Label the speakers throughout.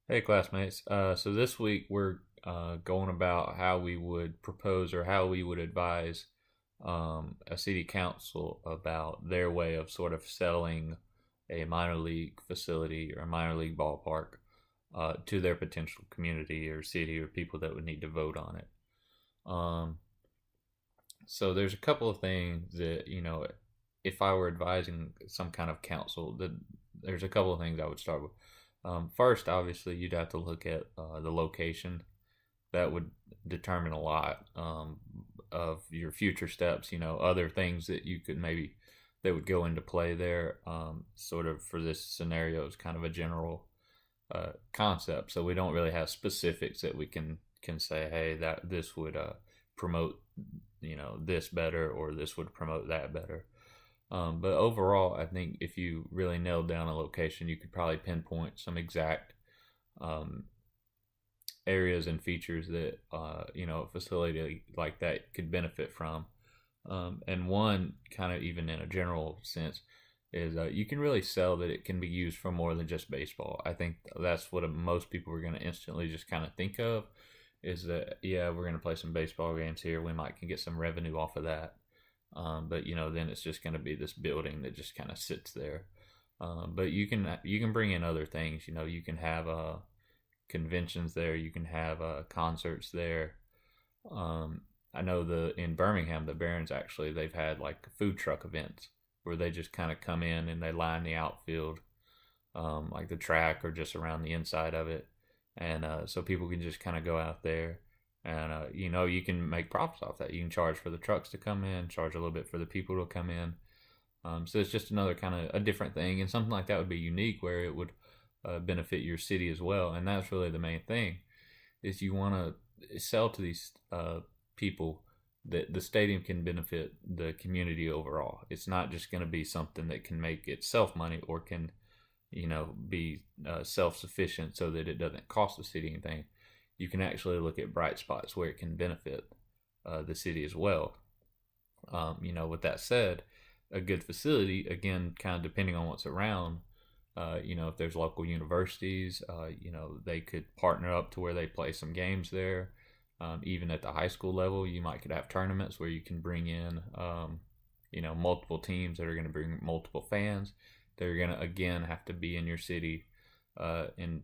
Speaker 1: Hey, classmates. So this week we're going about how we would propose or how we would advise a city council about their way of sort of selling a minor league facility or a minor league ballpark to their potential community or city or people that would need to vote on it. Um, so there's a couple of things that, if I were advising some kind of council, there's a couple of things I would start with. First, obviously, you'd have to look at the location. That would determine a lot of your future steps. Other things that you could maybe that would go into play there. Sort of for this scenario is kind of a general concept. So we don't really have specifics that we can say, hey, that this would promote this better or this would promote that better. But overall, I think if you really nailed down a location, you could probably pinpoint some exact um, areas and features that a facility like that could benefit from. And one kind of even in a general sense is you can really sell that it can be used for more than just baseball. I think that's what most people are going to instantly just kind of think of is that yeah, we're going to play some baseball games here. We might can get some revenue off of that. But then it's just going to be this building that just kind of sits there. But you can bring in other things. You can have conventions there. You can have concerts there. I know the in Birmingham, the Barons actually they've had like food truck events where they just kind of come in and they line the outfield, like the track or just around the inside of it, and so people can just kind of go out there and you can make profits off that. You can charge for the trucks to come in, charge a little bit for the people to come in. So it's just another kind of a different thing, and something like that would be unique where it would benefit your city as well. And that's really the main thing is you want to sell to these people that the stadium can benefit the community overall. It's not just going to be something that can make itself money or can be self-sufficient so that it doesn't cost the city anything. You can actually look at bright spots where it can benefit the city as well. With that said, a good facility, again, kind of depending on what's around, if there's local universities, they could partner up to where they play some games there. Even at the high school level, you might could have tournaments where you can bring in, multiple teams that are going to bring multiple fans. They're going to again have to be in your city, and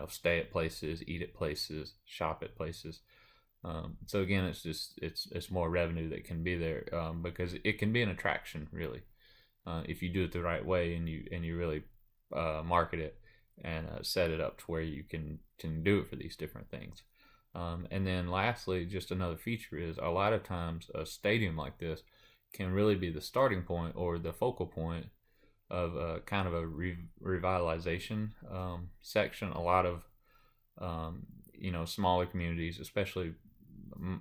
Speaker 1: stay at places, eat at places, shop at places. So again, it's more revenue that can be there because it can be an attraction really if you do it the right way and you really market it and set it up to where you can do it for these different things. And then lastly, just another feature is a lot of times a stadium like this can really be the starting point or the focal point of kind of a revitalization section. A lot of smaller communities, especially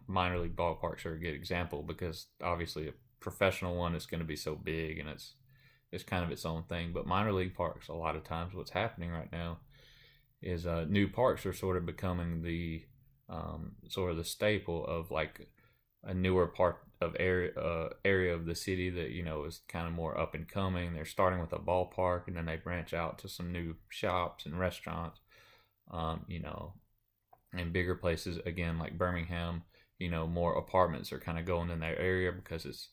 Speaker 1: minor league ballparks, are a good example because obviously a professional one is going to be so big and it's kind of its own thing. But minor league parks, a lot of times, what's happening right now is new parks are sort of becoming the sort of the staple of like a newer part of area of the city that is kind of more up and coming. They're starting with a ballpark and then they branch out to some new shops and restaurants, and bigger places again like Birmingham. More apartments are kind of going in that area because it's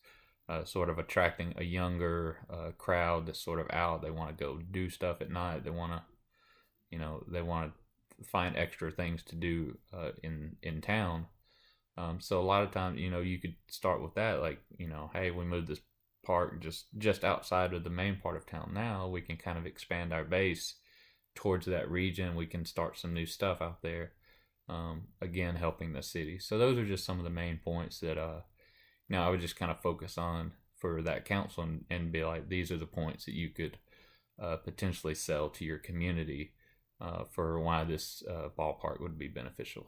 Speaker 1: sort of attracting a younger crowd that's sort of out. They want to go do stuff at night. They want to find extra things to do in town. So a lot of times, you could start with that, like, hey, we moved this park just outside of the main part of town. Now we can kind of expand our base towards that region. We can start some new stuff out there. Again, helping the city. So those are just some of the main points that I would just kind of focus on for that council and be like, these are the points that you could potentially sell to your community for why this ballpark would be beneficial.